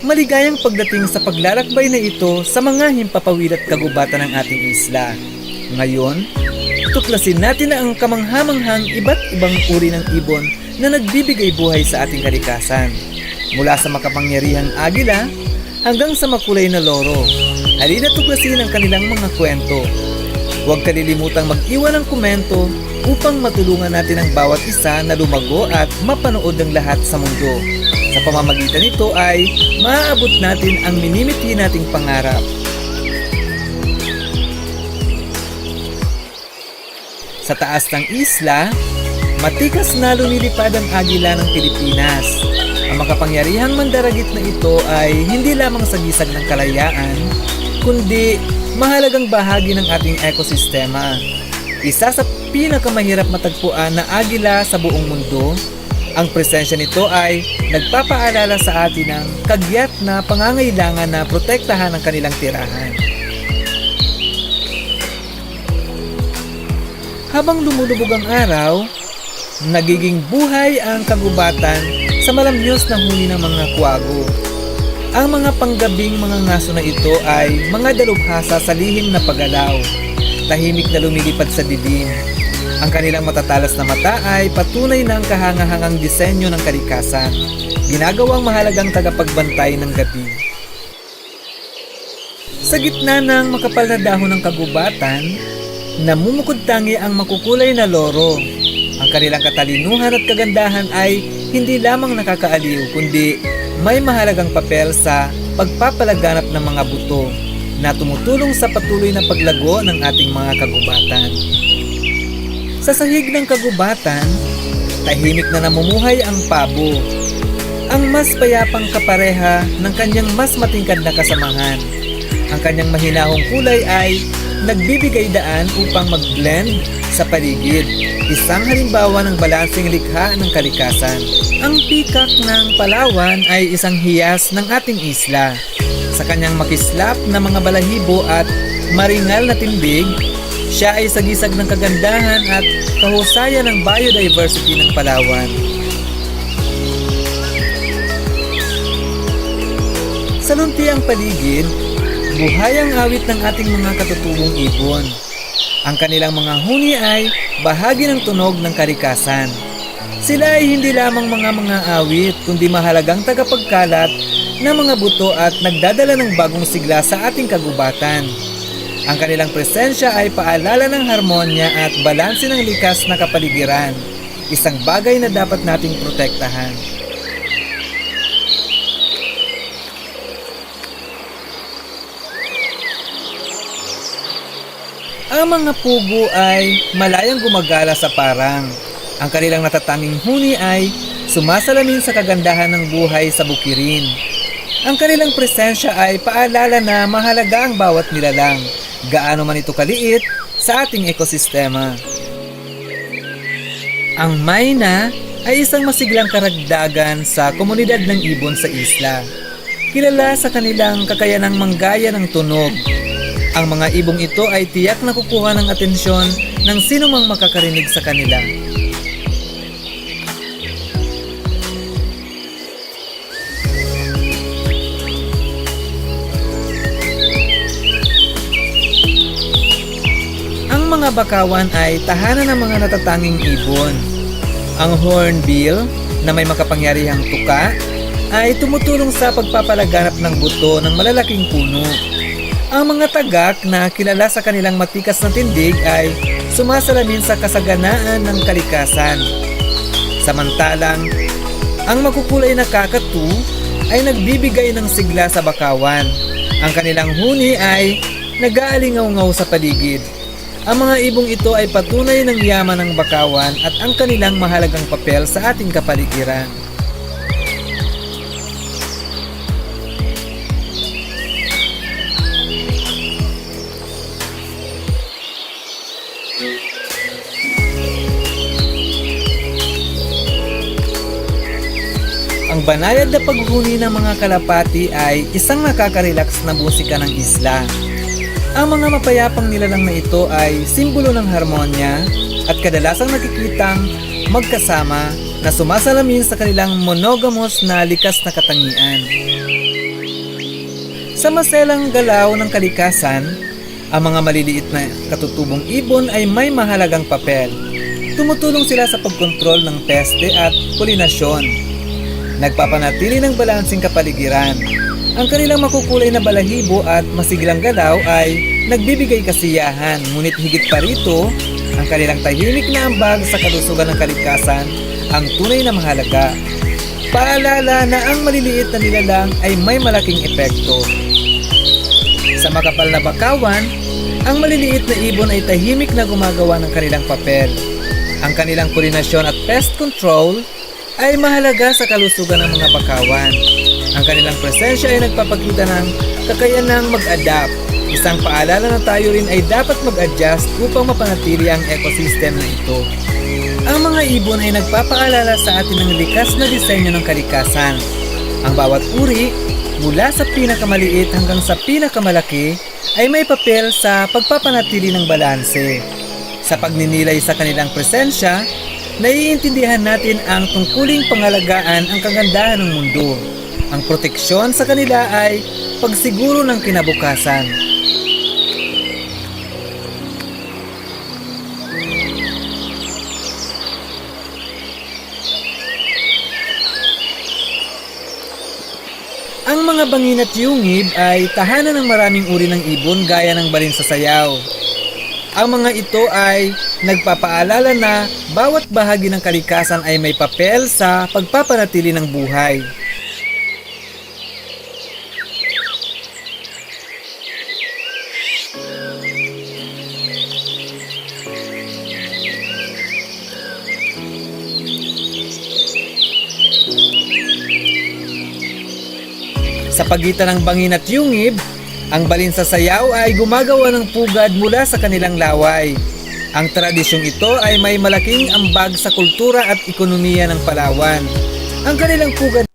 Maligayang pagdating sa paglalakbay na ito sa mga himpapawid at kagubatan ng ating isla. Ngayon, tuklasin natin na ang kamanghamanghang iba't ibang uri ng ibon na nagbibigay buhay sa ating kalikasan. Mula sa makapangyarihang agila hanggang sa makulay na loro. Halina tuklasin ang kanilang mga kwento. Huwag kalilimutang mag-iwan ng komento upang matulungan natin ang bawat isa na lumago at mapanood ng lahat sa mundo. Sa pamamagitan nito ay maaabot natin ang minimithi nating pangarap. Sa taas ng isla, matikas na lumilipad ang agila ng Pilipinas. Ang makapangyarihang mandaragit na ito ay hindi lamang sagisag ng kalayaan, kundi mahalagang bahagi ng ating ekosistema. Isa sa pinakamahirap matagpuan na agila sa buong mundo, ang presensya nito ay nagpapaalala sa atin ng kagyat na pangangailangan na protektahan ang kanilang tirahan. Habang lumulubog ang araw, nagiging buhay ang kagubatan sa malamyos na huni ng mga kwago. Ang mga panggabing mga ngaso na ito ay mga dalubhasa sa lihim na paggalaw, tahimik na lumilipad sa dilim. Ang kanilang matatalas na mata ay patunay ng kahangahangang disenyo ng kalikasan, ginagawang mahalagang tagapagbantay ng gabi. Sa gitna ng makapal na dahon ng kagubatan, namumukod tangi ang makukulay na loro. Ang kanilang katalinuhan at kagandahan ay hindi lamang nakakaaliw, kundi may mahalagang papel sa pagpapalaganap ng mga buto na tumutulong sa patuloy na paglago ng ating mga kagubatan. Sa sahig ng kagubatan, tahimik na namumuhay ang pabo, ang mas payapang kapareha ng kanyang mas matingkad na kasamahan. Ang kanyang mahinahong kulay ay nagbibigay daan upang mag-blend sa paligid, isang halimbawa ng balanseng likha ng kalikasan. Ang pikak ng Palawan ay isang hiyas ng ating isla. Sa kanyang makislap na mga balahibo at maringal na tindig, siya ay sagisag ng kagandahan at kahusayan ng biodiversity ng Palawan. Sa luntiang paligid, buhay ang awit ng ating mga katutubong ibon. Ang kanilang mga huni ay bahagi ng tunog ng kalikasan. Sila ay hindi lamang mga awit, kundi mahalagang tagapagkalat ng mga buto at nagdadala ng bagong sigla sa ating kagubatan. Ang kanilang presensya ay paalala ng harmonya at balanse ng likas na kapaligiran, isang bagay na dapat nating protektahan. Ang mga pugo ay malayang gumagala sa parang. Ang kanilang natatanging huni ay sumasalamin sa kagandahan ng buhay sa bukirin. Ang kanilang presensya ay paalala na mahalaga ang bawat nilalang, gaano man ito kaliit sa ating ekosistema. Ang mayna ay isang masiglang karagdagan sa komunidad ng ibon sa isla. Kilala sa kanilang kakayanang manggaya ng tunog. Ang mga ibong ito ay tiyak na kukuha ng atensyon ng sino mang makakarinig sa kanila. Ang mga bakawan ay tahanan ng mga natatanging ibon. Ang hornbill, na may makapangyarihang tuka, ay tumutulong sa pagpapalaganap ng buto ng malalaking puno. Ang mga tagak na kilala sa kanilang matikas na tindig ay sumasalamin sa kasaganaan ng kalikasan. Samantalang, ang makukulay na kakatu ay nagbibigay ng sigla sa bakawan. Ang kanilang huni ay nag-aalingaw-ngaw sa paligid. Ang mga ibong ito ay patunay ng yaman ng bakawan at ang kanilang mahalagang papel sa ating kapaligiran. Ang banayad na paghuni ng mga kalapati ay isang nakaka-relax na musika ng isla. Ang mga mapayapang nilalang na ito ay simbolo ng harmonya at kadalasang nakikitang magkasama na sumasalamin sa kanilang monogamous na likas na katangian. Sa maselang galaw ng kalikasan, ang mga maliliit na katutubong ibon ay may mahalagang papel. Tumutulong sila sa pagkontrol ng peste at polinasyon. Nagpapanatili ng balansing kapaligiran. Ang kanilang makukulay na balahibo at masiglang galaw ay nagbibigay kasiyahan, ngunit higit pa rito, ang kanilang tahimik na ambag sa kalusugan ng kalikasan ang tunay na mahalaga. Paalala na ang maliliit na nilalang ay may malaking epekto. Sa makapal na bakawan, ang maliliit na ibon ay tahimik na gumagawa ng kanilang papel. Ang kanilang polinasyon at pest control ay mahalaga sa kalusugan ng mga bakawan. Ang kanilang presensya ay nagpapakita ng kakayanang mag-adapt. Isang paalala na tayo rin ay dapat mag-adjust upang mapanatili ang ecosystem na ito. Ang mga ibon ay nagpapaalala sa atin ng likas na disenyo ng kalikasan. Ang bawat uri, mula sa pinakamaliit hanggang sa pinakamalaki, ay may papel sa pagpapanatili ng balanse. Sa pagninilay sa kanilang presensya, naiintindihan natin ang tungkuling pangalagaan ang kagandahan ng mundo. Ang proteksyon sa kanila ay pagsiguro ng kinabukasan. Ang mga bangin at yungib ay tahanan ng maraming uri ng ibon gaya ng balinsasayaw. Ang mga ito ay nagpapaalala na bawat bahagi ng kalikasan ay may papel sa pagpapanatili ng buhay. Sa pagitan ng bangin at yungib, ang balinsasayaw ay gumagawa ng pugad mula sa kanilang laway. Ang tradisyong ito ay may malaking ambag sa kultura at ekonomiya ng Palawan. Ang kanilang pugad